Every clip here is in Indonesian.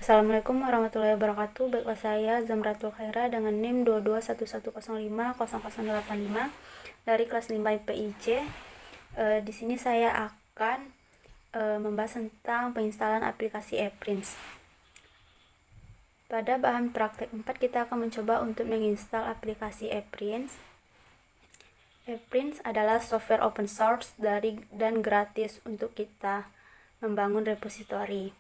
Assalamualaikum warahmatullahi wabarakatuh. Baiklah, saya Zamratul Khaira dengan NIM 2211050085 dari kelas 5 IPIC. Di sini saya akan membahas tentang penginstalan aplikasi ePrints. Pada bahan praktek 4 kita akan mencoba untuk menginstal aplikasi ePrints. ePrints adalah software open source dan gratis untuk kita membangun repositori.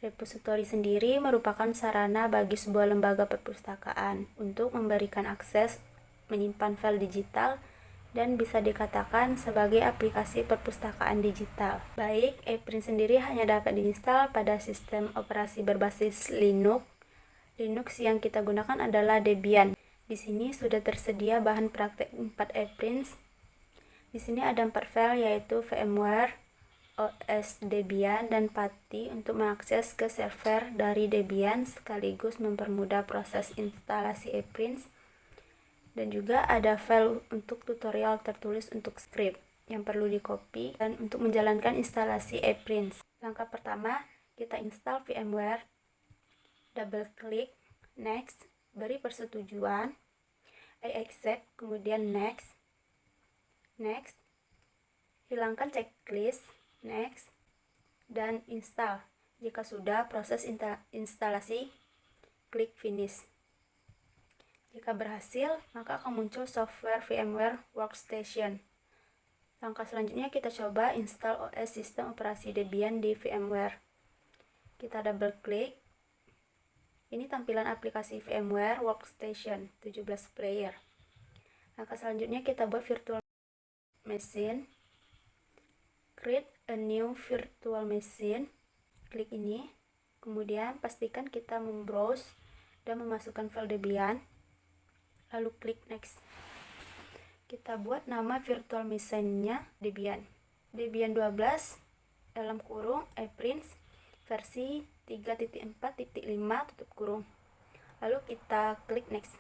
Repositori sendiri merupakan sarana bagi sebuah lembaga perpustakaan untuk memberikan akses menyimpan file digital dan bisa dikatakan sebagai aplikasi perpustakaan digital. Baik, ePrint sendiri hanya dapat diinstal pada sistem operasi berbasis Linux. Linux yang kita gunakan adalah Debian. Di sini sudah tersedia bahan praktek 4 ePrints. Di sini ada 4 file, yaitu VMware, OS Debian, dan PATI untuk mengakses ke server dari Debian sekaligus mempermudah proses instalasi ePrints. Dan juga ada file untuk tutorial tertulis untuk script yang perlu di-copy dan untuk menjalankan instalasi ePrints. Langkah pertama, kita install VMware, double klik, next, beri persetujuan, I accept, kemudian next, hilangkan checklist, next, dan install. Jika sudah proses instalasi, klik finish. Jika berhasil, maka akan muncul software VMware Workstation. Langkah selanjutnya kita coba install OS sistem operasi Debian di VMware. Kita double klik. Ini tampilan aplikasi VMware Workstation 17 player. Langkah selanjutnya kita buat virtual machine. Create a new virtual machine. Klik ini. Kemudian pastikan kita membrowse dan memasukkan file Debian. Lalu klik next. Kita buat nama virtual machine-nya Debian. Debian 12 dalam kurung ePrints versi 3.4.5 tutup kurung. Lalu kita klik next.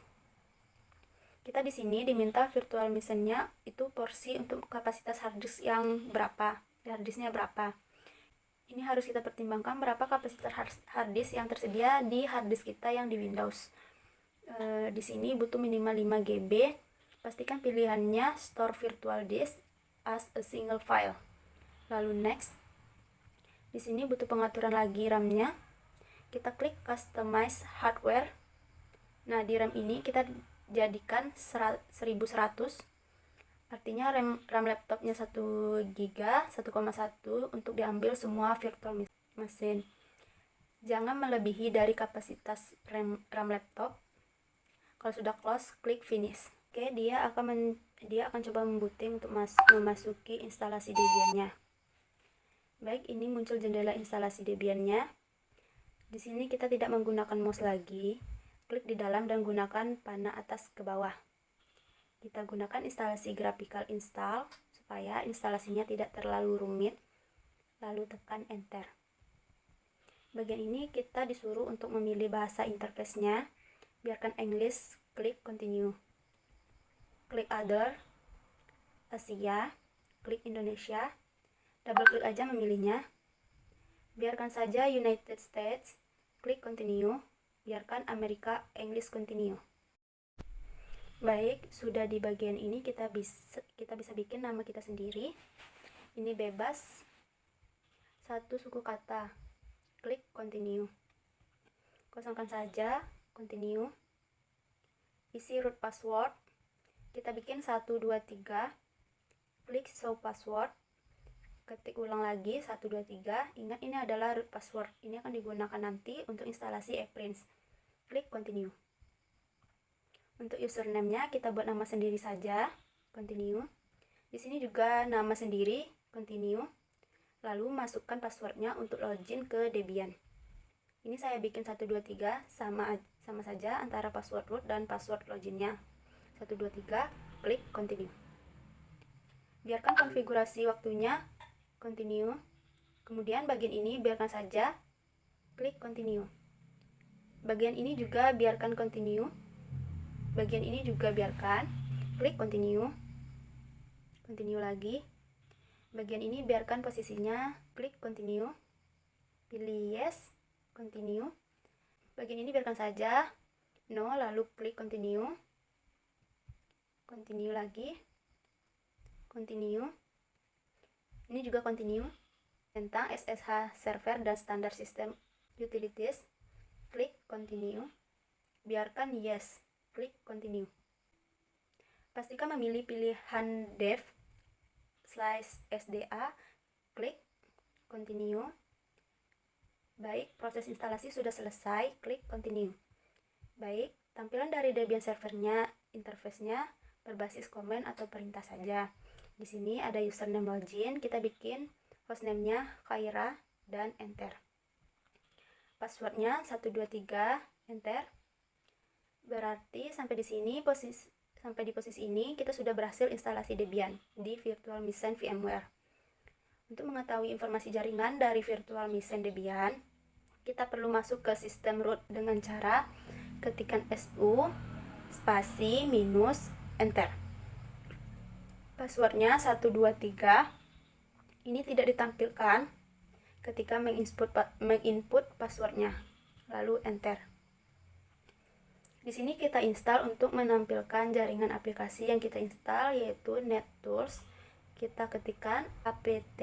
Kita di sini diminta virtual machine-nya itu porsi untuk kapasitas harddisk yang berapa, harddisknya berapa. Ini harus kita pertimbangkan berapa kapasitas harddisk yang tersedia di harddisk kita yang di Windows. Di sini butuh minimal 5 GB. Pastikan pilihannya store virtual disk as a single file. Lalu next. Di sini butuh pengaturan lagi RAM-nya. Kita klik customize hardware. Nah, di RAM ini kita jadikan 1100. Artinya RAM laptopnya 1 GB, 1,1 untuk diambil semua virtual machine. Jangan melebihi dari kapasitas RAM laptop. Kalau sudah close, klik finish. Oke, dia akan coba membooting untuk memasuki instalasi Debian-nya. Baik, ini muncul jendela instalasi Debian-nya. Di sini kita tidak menggunakan mouse lagi. Klik di dalam dan gunakan panah atas ke bawah. Kita gunakan instalasi graphical install supaya instalasinya tidak terlalu rumit. Lalu tekan enter. Bagian ini kita disuruh untuk memilih bahasa interface-nya. Biarkan English, klik continue. Klik other, Asia, klik Indonesia. Double klik aja memilihnya. Biarkan saja United States, klik continue. Biarkan Amerika, English continue. Baik, sudah di bagian ini kita bisa bikin nama kita sendiri. Ini bebas. Satu suku kata. Klik continue. Kosongkan saja, continue. Isi root password. Kita bikin 1 2 3. Klik show password. Ketik ulang lagi 1 2 3. Ingat, ini adalah root password. Ini akan digunakan nanti untuk instalasi ePrints. Klik continue. Untuk username-nya kita buat nama sendiri saja, continue. Di sini juga nama sendiri, continue. Lalu masukkan passwordnya untuk login ke Debian. Ini saya bikin 1 2 3 sama saja antara password root dan password loginnya. 1 2 3, klik continue. Biarkan konfigurasi waktunya, continue. Kemudian bagian ini biarkan saja, klik continue. Bagian ini juga biarkan continue. Bagian ini juga biarkan, klik continue. Continue lagi. Bagian ini biarkan posisinya, klik continue. Pilih yes, continue. Bagian ini biarkan saja, no, lalu klik continue. Continue lagi, continue. Ini juga continue. Tentang SSH server dan standar sistem utilities, klik continue. Biarkan yes, klik continue. Pastikan memilih pilihan dev/SDA, klik continue. Baik, proses instalasi sudah selesai, klik continue. Baik, tampilan dari Debian servernya, interface-nya berbasis komen atau perintah saja. Di sini ada username login, kita bikin hostname-nya Khaira dan enter. Passwordnya 123, enter. Berarti sampai di posisi ini kita sudah berhasil instalasi Debian di Virtual Machine VMware. Untuk mengetahui informasi jaringan dari Virtual Machine Debian, kita perlu masuk ke sistem root dengan cara ketikkan su spasi minus enter. Passwordnya 123. Ini tidak ditampilkan ketika menginput passwordnya, lalu enter. Di sini kita install untuk menampilkan jaringan aplikasi yang kita install, yaitu NetTools. Kita ketikkan apt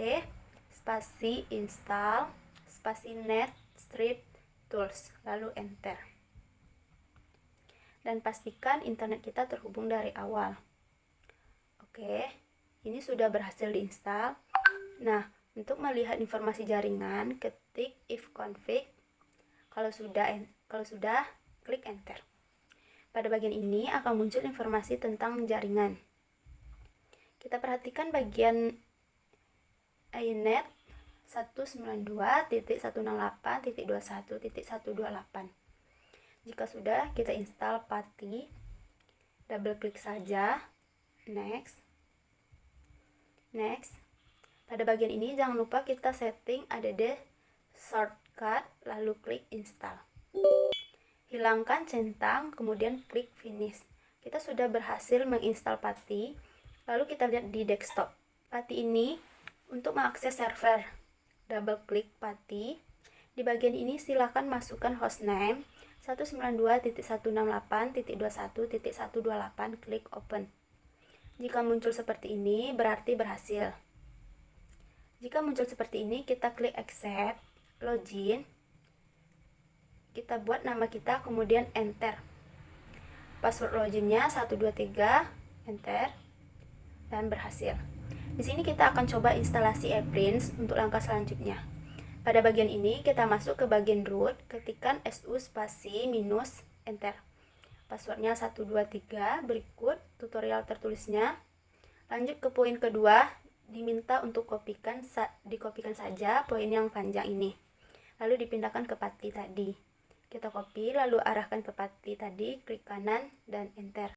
spasi install spasi net strip tools, lalu enter. Dan pastikan internet kita terhubung dari awal. Oke, ini sudah berhasil diinstal. Nah, untuk melihat informasi jaringan, ketik ifconfig. Kalau sudah, klik enter. Pada bagian ini akan muncul informasi tentang jaringan. Kita perhatikan bagian inet 192.168.21.128. Jika sudah, kita install PATI. Double klik saja. Next. Pada bagian ini jangan lupa kita setting add shortcut, lalu klik install. Hilangkan centang, kemudian klik finish. Kita sudah berhasil menginstal PATI. Lalu kita lihat di desktop. PATI ini untuk mengakses server. Double klik PATI. Di bagian ini silakan masukkan hostname 192.168.21.128, klik open. Jika muncul seperti ini, berarti berhasil. Jika muncul seperti ini, kita klik accept, login. Kita buat nama kita, kemudian enter. Password loginnya 123, enter. Dan berhasil. Di sini kita akan coba instalasi ePrints untuk langkah selanjutnya. Pada bagian ini, kita masuk ke bagian root, ketikkan su spasi minus enter. Passwordnya 123, berikut tutorial tertulisnya. Lanjut ke poin kedua, diminta untuk dikopikan saja poin yang panjang ini. Lalu dipindahkan ke PATI tadi. Kita copy, lalu arahkan ke PATI tadi, klik kanan, dan enter.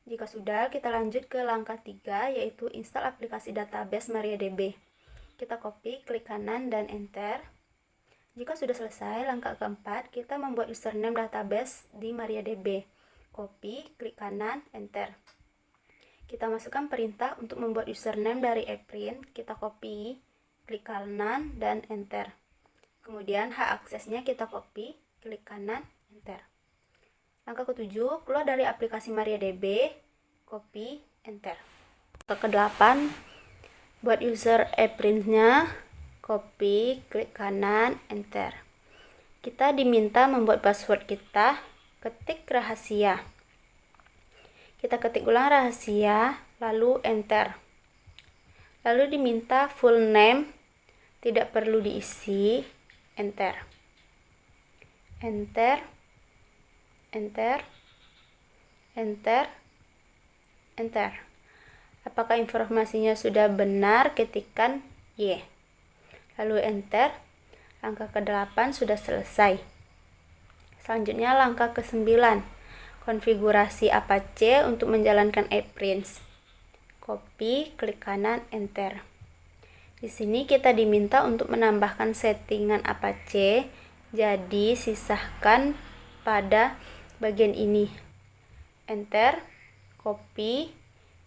Jika sudah, kita lanjut ke langkah 3, yaitu install aplikasi database MariaDB. Kita copy, klik kanan, dan enter. Jika sudah selesai, langkah keempat, kita membuat username database di MariaDB. Copy, klik kanan, enter. Kita masukkan perintah untuk membuat username dari ePrint. Kita copy, klik kanan, dan enter. Kemudian hak aksesnya kita copy, klik kanan, enter. Langkah ke-7, keluar dari aplikasi MariaDB, copy, enter. Langkah ke-8, buat user ePrint-nya, copy, klik kanan, enter. Kita diminta membuat password kita, ketik rahasia. Kita ketik ulang rahasia, lalu enter. Lalu diminta full name, tidak perlu diisi, enter. Enter. Apakah informasinya sudah benar? Ketikkan Y. Lalu enter. Langkah ke-8 sudah selesai. Selanjutnya langkah ke-9. Konfigurasi Apache untuk menjalankan ePrints. Copy, klik kanan, enter. Di sini kita diminta untuk menambahkan settingan Apache, jadi sisahkan pada bagian ini. enter, copy,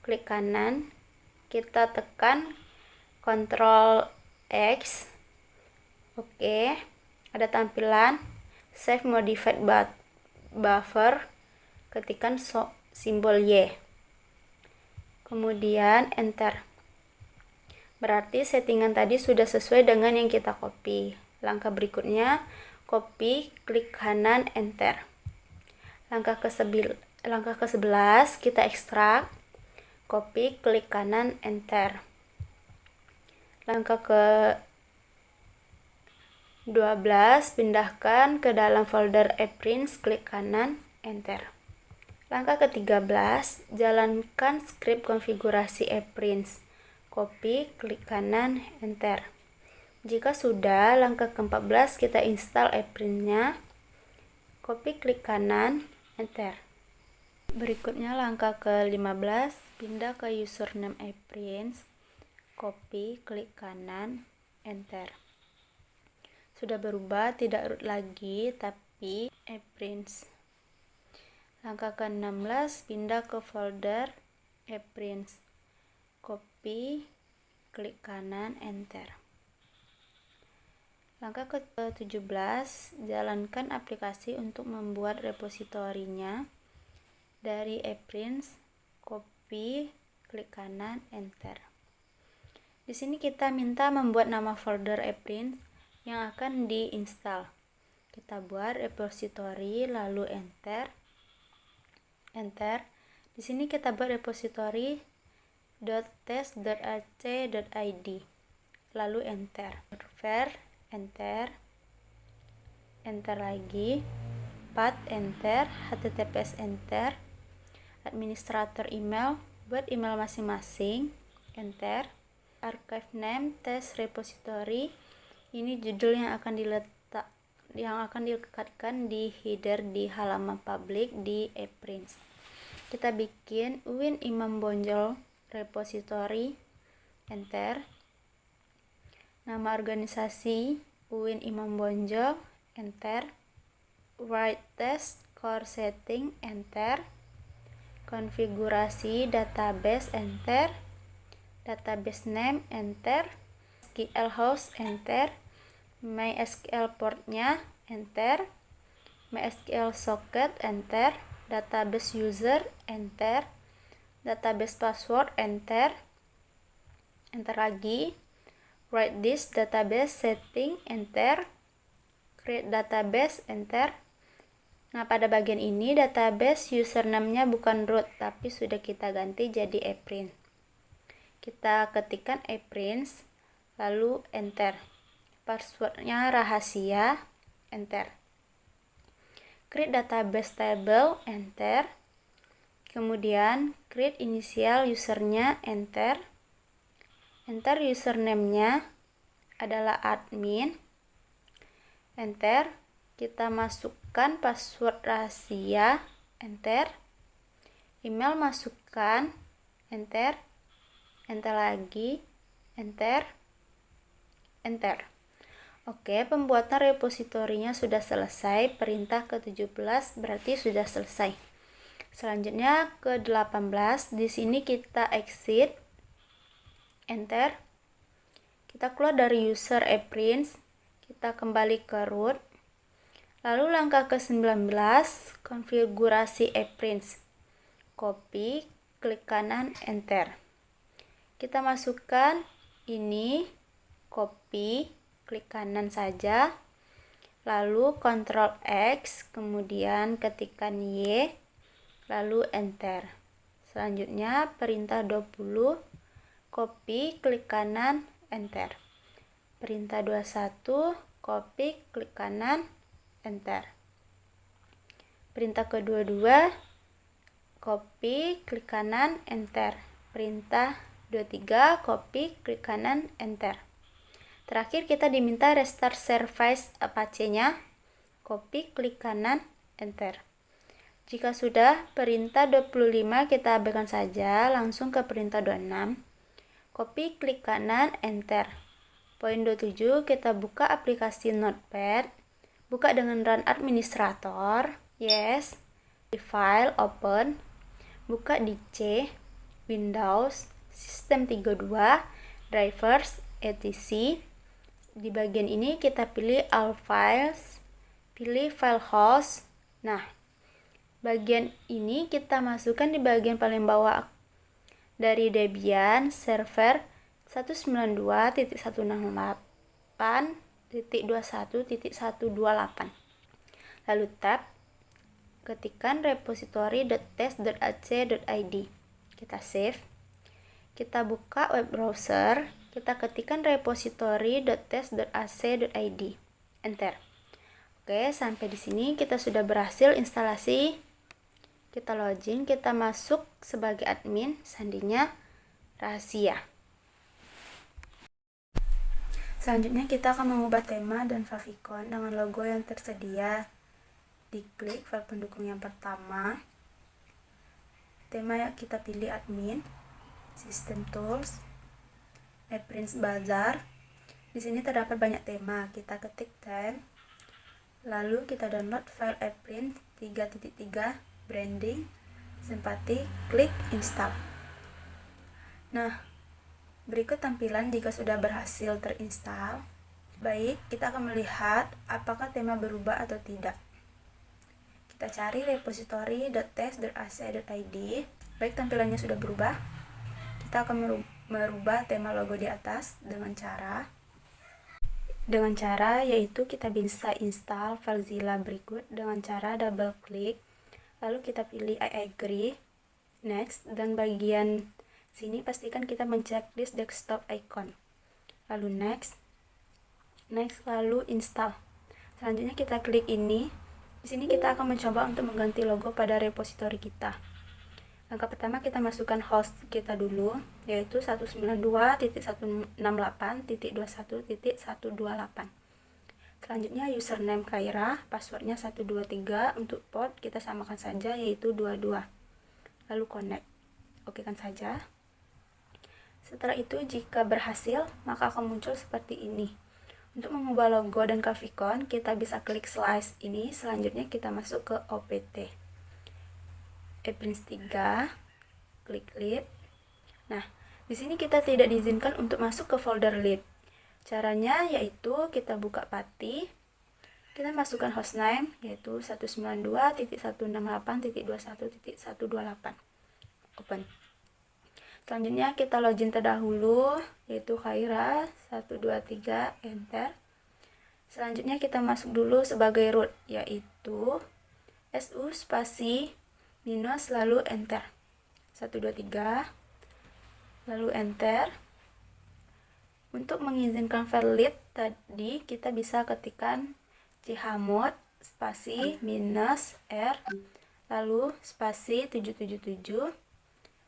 klik kanan, kita tekan Ctrl X. Oke, ada tampilan save modified buffer, ketikkan simbol Y, kemudian enter. Berarti settingan tadi sudah sesuai dengan yang kita copy. Langkah berikutnya, copy, klik kanan, enter. Langkah ke-11 kita ekstrak, copy, klik kanan, enter. Langkah ke-12 pindahkan ke dalam folder ePrints, klik kanan, enter. Langkah ke-13 jalankan script konfigurasi ePrints, copy, klik kanan, enter. Jika sudah, langkah ke-14 kita install ePrint-nya, copy, klik kanan, enter. Berikutnya langkah ke-15 pindah ke username ePrints, copy, klik kanan, enter. Sudah berubah, tidak root lagi tapi ePrints. Langkah ke-16 pindah ke folder ePrints, copy, klik kanan, enter. Langkah ke-17 jalankan aplikasi untuk membuat repositorinya. Dari ePrints, copy, klik kanan, enter. Di sini kita minta membuat nama folder ePrints yang akan diinstal. Kita buat repository, lalu enter. Enter. Di sini kita buat repository .test.ac.id, lalu enter. Server, enter. Enter lagi. Path, enter. HTTPS, enter. Administrator email, buat email masing-masing, enter. Archive name, test repository, ini judul yang akan dilekatkan di header di halaman publik di ePrints. Kita bikin UIN Imam Bonjol repository, enter. Nama organisasi UIN Imam Bonjol, enter. Write test core setting, enter. Konfigurasi database, enter. Database name, enter. SQL host, enter. MySQL portnya, enter. MySQL socket, enter. Database user, enter. Database password, enter. Enter lagi. Write this database setting, enter. Create database, enter. Nah, pada bagian ini database username-nya bukan root, tapi sudah kita ganti jadi ePrint. Kita ketikkan ePrints, lalu enter. Passwordnya rahasia, enter. Create database table, enter. Kemudian create initial usernya, enter. Enter username-nya adalah admin, enter. Kita masukkan password rahasia, enter. Email masukkan, enter. Enter lagi, enter. Enter. Oke, pembuatan repositorinya sudah selesai. Perintah ke-17 berarti sudah selesai. Selanjutnya ke-18, di sini kita exit, enter. Kita keluar dari user ePrints, kita kembali ke root. Lalu langkah ke-19, konfigurasi ePrints. Copy, klik kanan, enter. Kita masukkan ini, copy, klik kanan saja. Lalu Ctrl X, kemudian ketikkan Y, lalu enter. Selanjutnya perintah 20, copy, klik kanan, enter. Perintah 21, copy, klik kanan, enter. Perintah ke-22, copy, klik kanan, enter. Perintah 23, copy, klik kanan, enter. Terakhir kita diminta restart service Apache-nya, copy, klik kanan, enter. Jika sudah, perintah 25 kita abaikan saja, langsung ke perintah 26. Copy, klik kanan, enter. Poin 27 kita buka aplikasi Notepad. Buka dengan run administrator, yes. Di file, open, buka di C, Windows, Sistem 32, Drivers, etc. Di bagian ini kita pilih All Files, pilih File Host. Nah, bagian ini kita masukkan di bagian paling bawah dari Debian server 192.168.21.128. Lalu tab, ketikkan repository.test.ac.id. Kita save. Kita buka web browser, kita ketikkan repository.test.ac.id. Enter. Oke, sampai di sini kita sudah berhasil instalasi. Kita login, kita masuk sebagai admin, sandinya rahasia. Selanjutnya kita akan mengubah tema dan favicon dengan logo yang tersedia. Diklik file pendukung yang pertama. Tema yang kita pilih admin, System Tools, Appearance Bazaar. Di sini terdapat banyak tema. Kita ketik theme, lalu kita download file Appearance 3.3 branding, simpati, klik install. Nah, berikut tampilan jika sudah berhasil terinstall. Baik, kita akan melihat apakah tema berubah atau tidak. Kita cari repository.test.ac.id. Baik, tampilannya sudah berubah. Kita akan merubah tema logo di atas dengan cara yaitu kita bisa install FileZilla berikut dengan cara double klik, lalu kita pilih I agree, next, dan bagian sini pastikan kita menceklis desktop icon, lalu next, lalu install. Selanjutnya kita klik ini. Di sini kita akan mencoba untuk mengganti logo pada repositori kita. Langkah pertama, kita masukkan host kita dulu, yaitu 192.168.21.128. Selanjutnya username Kaira, passwordnya 123, untuk port kita samakan saja yaitu 22. Lalu connect. Okekan saja. Setelah itu jika berhasil, maka akan muncul seperti ini. Untuk mengubah logo dan favicon, kita bisa klik slice ini. Selanjutnya kita masuk ke OPT. Appearance 3, klik lib. Nah, di sini kita tidak diizinkan untuk masuk ke folder lib. Caranya yaitu kita buka PATI, kita masukkan hostname yaitu 192.168.21.128. Open. Selanjutnya kita login terdahulu yaitu Khaira 123, enter. Selanjutnya kita masuk dulu sebagai root yaitu SU spasi minus lalu enter 123 lalu enter. Untuk mengizinkan file lib tadi kita bisa ketikkan chmod spasi minus r lalu spasi 777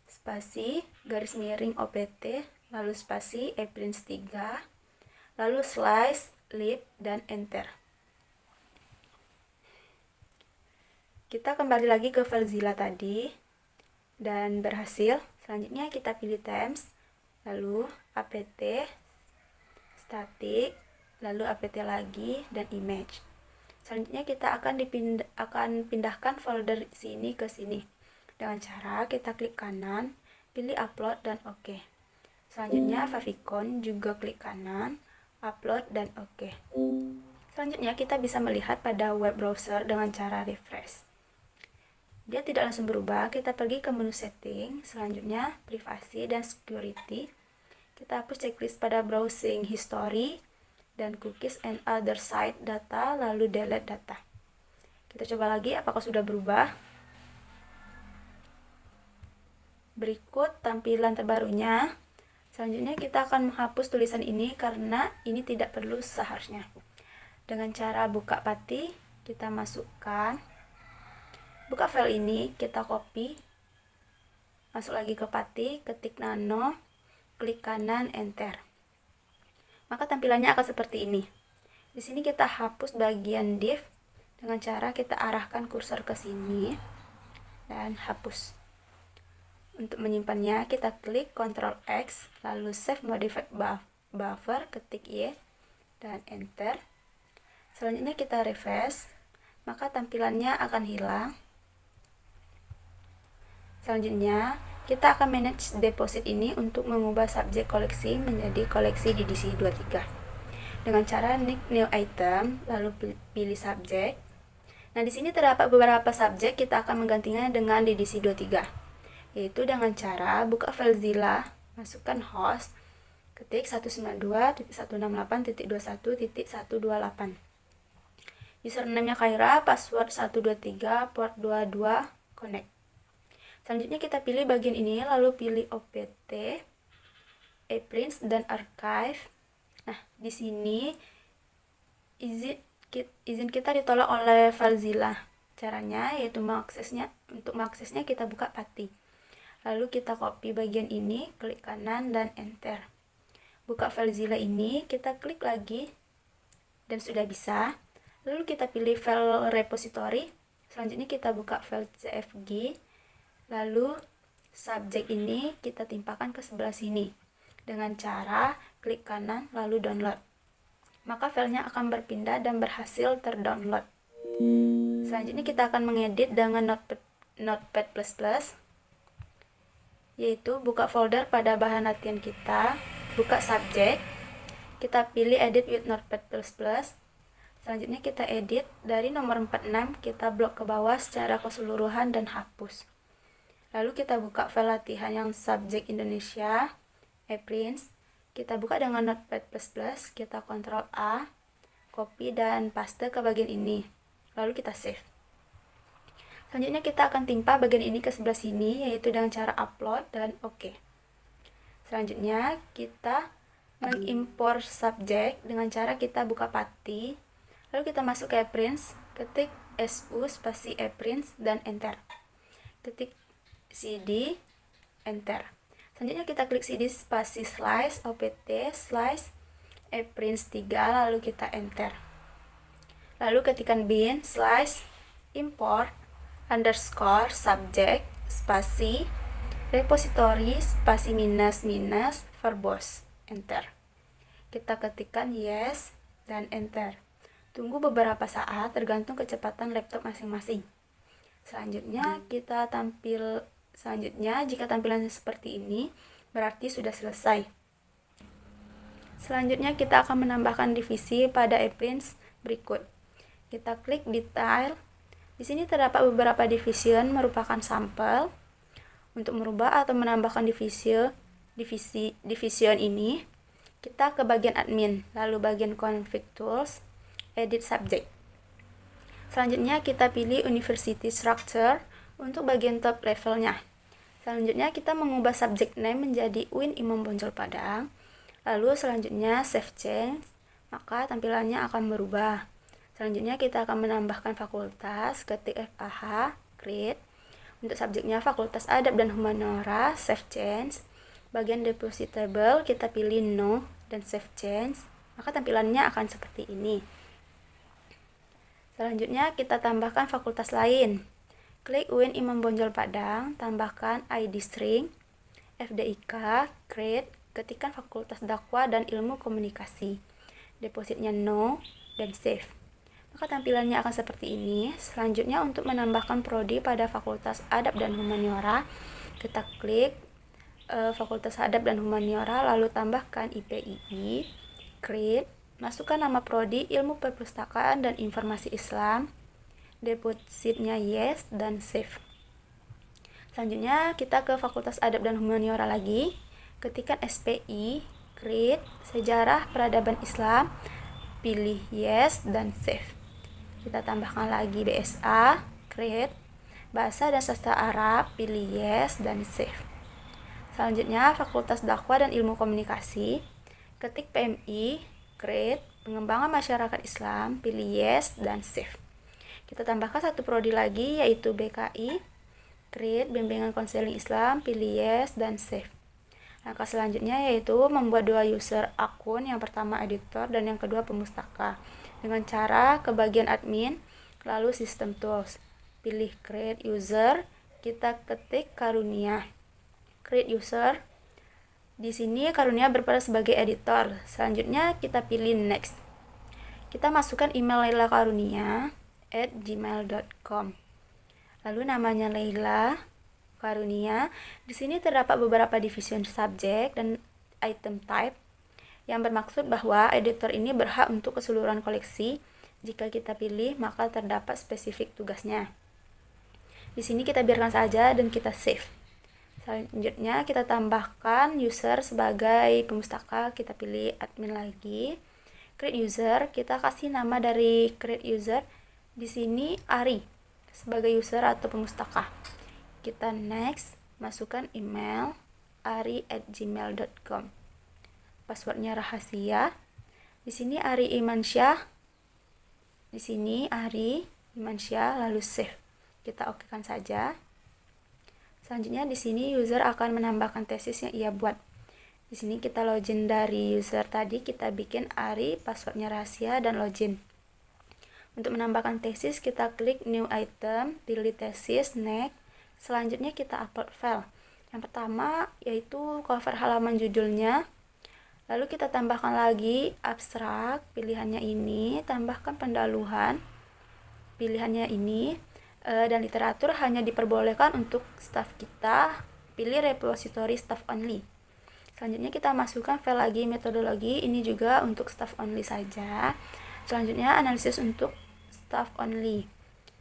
spasi garis miring opt lalu spasi appearance 3 lalu slice lib dan enter. Kita kembali lagi ke FileZilla tadi dan berhasil. Selanjutnya kita pilih themes, lalu apt, static, lalu apt lagi dan image. Selanjutnya kita akan pindahkan folder sini ke sini dengan cara kita klik kanan, pilih upload dan oke. Selanjutnya favicon juga klik kanan, upload dan oke. Selanjutnya kita bisa melihat pada web browser dengan cara refresh. Dia tidak langsung berubah, kita pergi ke menu setting, selanjutnya privasi dan security. Kita hapus checklist pada browsing history dan cookies and other site data, lalu delete data. Kita coba lagi apakah sudah berubah. Berikut tampilan terbarunya. Selanjutnya kita akan menghapus tulisan ini karena ini tidak perlu seharusnya. Dengan cara buka PATI, kita masukkan. Buka file ini, kita copy, masuk lagi ke PATI, ketik nano, klik kanan, enter. Maka tampilannya akan seperti ini. Di sini kita hapus bagian div dengan cara kita arahkan kursor ke sini dan hapus. Untuk menyimpannya, kita klik Ctrl X, lalu save modified buffer, ketik Y dan enter. Selanjutnya kita refresh, maka tampilannya akan hilang. Selanjutnya, kita akan manage deposit ini untuk mengubah subjek koleksi menjadi koleksi DDC 23 dengan cara new item, lalu pilih subjek. Nah, di sini terdapat beberapa subjek, kita akan menggantinya dengan DDC 23, yaitu dengan cara buka FileZilla, masukkan host, ketik 192.168.21.128. Username-nya Khaira, password 123, port 22, connect. Selanjutnya kita pilih bagian ini, lalu pilih OPT, ePrints, dan Archive. Nah, di sini izin kita ditolak oleh FileZilla. Caranya yaitu untuk mengaksesnya kita buka PATI. Lalu kita copy bagian ini, klik kanan dan enter. Buka FileZilla ini, kita klik lagi dan sudah bisa. Lalu kita pilih file repository. Selanjutnya kita buka file CFG. Lalu subjek ini kita timpakan ke sebelah sini dengan cara klik kanan lalu download. Maka filenya akan berpindah dan berhasil terdownload. Selanjutnya kita akan mengedit dengan Notepad++, yaitu buka folder pada bahan latihan kita, buka subjek, kita pilih edit with Notepad++. Selanjutnya kita edit dari nomor 46, kita blok ke bawah secara keseluruhan dan hapus. Lalu kita buka file latihan yang subjek Indonesia, ePrints. Kita buka dengan Notepad++, kita Ctrl A, copy dan paste ke bagian ini. Lalu kita save. Selanjutnya kita akan timpa bagian ini ke sebelah sini, yaitu dengan cara upload dan OK. Selanjutnya kita mengimpor subjek dengan cara kita buka PATI. Lalu kita masuk ke ePrints, ketik SU spasi ePrints dan enter. Ketik CD, enter. Selanjutnya kita klik CD spasi slice, OPT, slice, ePrints 3, lalu kita enter. Lalu ketikkan bin, slice, import, underscore, subject, spasi, repository, spasi minus, verbose, enter. Kita ketikkan yes, dan enter. Tunggu beberapa saat tergantung kecepatan laptop masing-masing. Selanjutnya jika tampilannya seperti ini, berarti sudah selesai. Selanjutnya kita akan menambahkan divisi pada ePrints berikut. Kita klik detail. Di sini terdapat beberapa division merupakan sampel. Untuk merubah atau menambahkan division ini, kita ke bagian admin, lalu bagian config tools, edit subject. Selanjutnya kita pilih University Structure untuk bagian top levelnya. Selanjutnya kita mengubah subject name menjadi UIN Imam Bonjol Padang. Lalu selanjutnya save change, maka tampilannya akan berubah. Selanjutnya kita akan menambahkan fakultas, ketik FAH, create. Untuk subjeknya Fakultas Adab dan Humaniora, save change. Bagian depositable kita pilih no dan save change, maka tampilannya akan seperti ini. Selanjutnya kita tambahkan fakultas lain. Klik UIN Imam Bonjol Padang, tambahkan ID string, FDIK, create, ketikkan Fakultas Dakwah dan Ilmu Komunikasi. Depositnya no dan save. Maka tampilannya akan seperti ini. Selanjutnya untuk menambahkan prodi pada Fakultas Adab dan Humaniora, kita klik Fakultas Adab dan Humaniora, lalu tambahkan IPII, create, masukkan nama prodi Ilmu Perpustakaan dan Informasi Islam, depositnya yes dan save. Selanjutnya kita ke Fakultas Adab dan Humaniora lagi, ketikkan SPI, create, Sejarah Peradaban Islam, pilih yes dan save. Kita tambahkan lagi BSA, create, Bahasa dan Sastra Arab, pilih yes dan save. Selanjutnya Fakultas Dakwah dan Ilmu Komunikasi, ketik PMI, create, Pengembangan Masyarakat Islam, pilih yes dan save. Kita tambahkan satu prodi lagi, yaitu BKI, create, Bimbingan Konseling Islam, pilih yes dan save. Langkah selanjutnya yaitu membuat dua user akun, yang pertama editor dan yang kedua pemustaka, dengan cara ke bagian admin, lalu system tools, pilih create user, kita ketik Karunia, create user. Di sini Karunia berperan sebagai editor. Selanjutnya kita pilih next. Kita masukkan email Laila Karunia @gmail.com. Lalu namanya Laila, Karunia. Di sini terdapat beberapa division subject dan item type yang bermaksud bahwa editor ini berhak untuk keseluruhan koleksi. Jika kita pilih, maka terdapat spesifik tugasnya. Di sini kita biarkan saja dan kita save. Selanjutnya kita tambahkan user sebagai pemustaka, kita pilih admin lagi. Create user, kita kasih nama dari create user. Di sini Ari sebagai user atau pemustaka. Kita next, masukkan email ari@gmail.com. Passwordnya rahasia. Di sini Ari Imansyah. Di sini Ari Imansyah, lalu save. Kita okekan saja. Selanjutnya di sini user akan menambahkan tesis yang ia buat. Di sini kita login dari user tadi, kita bikin Ari, passwordnya rahasia, dan login. Untuk menambahkan tesis, kita klik new item, pilih tesis, next. Selanjutnya kita upload file. Yang pertama yaitu cover halaman judulnya. Lalu kita tambahkan lagi abstrak, pilihannya ini, tambahkan pendahuluan, pilihannya ini, dan literatur hanya diperbolehkan untuk staff kita, pilih repository staff only. Selanjutnya kita masukkan file lagi metodologi, ini juga untuk staff only saja. Selanjutnya analisis untuk staff only.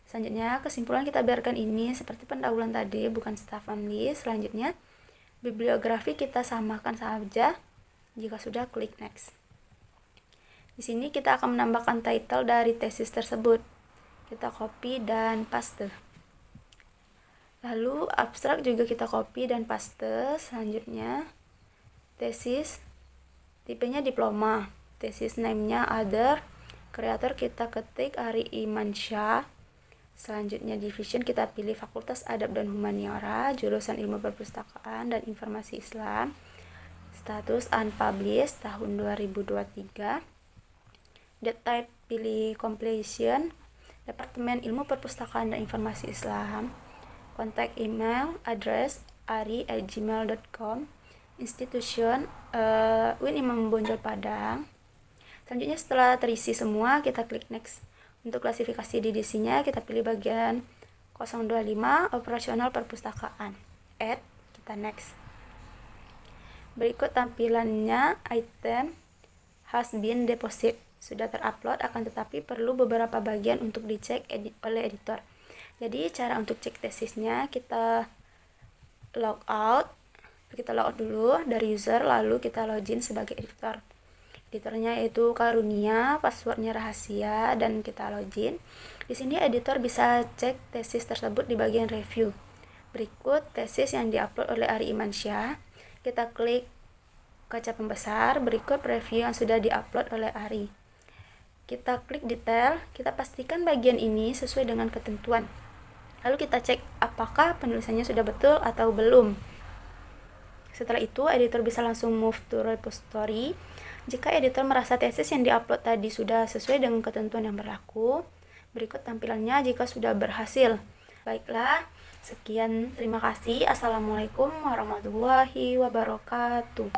Selanjutnya kesimpulan kita biarkan ini seperti pendahuluan tadi, bukan staff only. Selanjutnya bibliografi kita samakan saja. Jika sudah, klik next. Di sini kita akan menambahkan title dari tesis tersebut. Kita copy dan paste. Lalu abstrak juga kita copy dan paste. Selanjutnya tesis, tipenya diploma, tesis name-nya other, kreator kita ketik Ari Imansyah. Selanjutnya division kita pilih Fakultas Adab dan Humaniora, jurusan Ilmu Perpustakaan dan Informasi Islam. Status unpublished tahun 2023. Date type pilih completion, Departemen Ilmu Perpustakaan dan Informasi Islam. Kontak email address ari@gmail.com. Institution UIN Imam Bonjol Padang. Selanjutnya setelah terisi semua, kita klik next. Untuk klasifikasi edisinya kita pilih bagian 025 operasional perpustakaan. Add, kita next. Berikut tampilannya item has been deposit. Sudah terupload, akan tetapi perlu beberapa bagian untuk dicek oleh editor. Jadi cara untuk cek tesisnya, kita logout dulu dari user, lalu kita login sebagai editor. Editornya yaitu Karunia, passwordnya rahasia, dan kita login. Di sini editor bisa cek tesis tersebut di bagian review. Berikut tesis yang diupload oleh Ari Imansyah. Kita klik kaca pembesar, berikut review yang sudah diupload oleh Ari. Kita klik detail, kita pastikan bagian ini sesuai dengan ketentuan. Lalu kita cek apakah penulisannya sudah betul atau belum. Setelah itu, editor bisa langsung move to repository. Jika editor merasa tesis yang diupload tadi sudah sesuai dengan ketentuan yang berlaku, berikut tampilannya jika sudah berhasil. Baiklah, sekian, terima kasih. Assalamualaikum warahmatullahi wabarakatuh.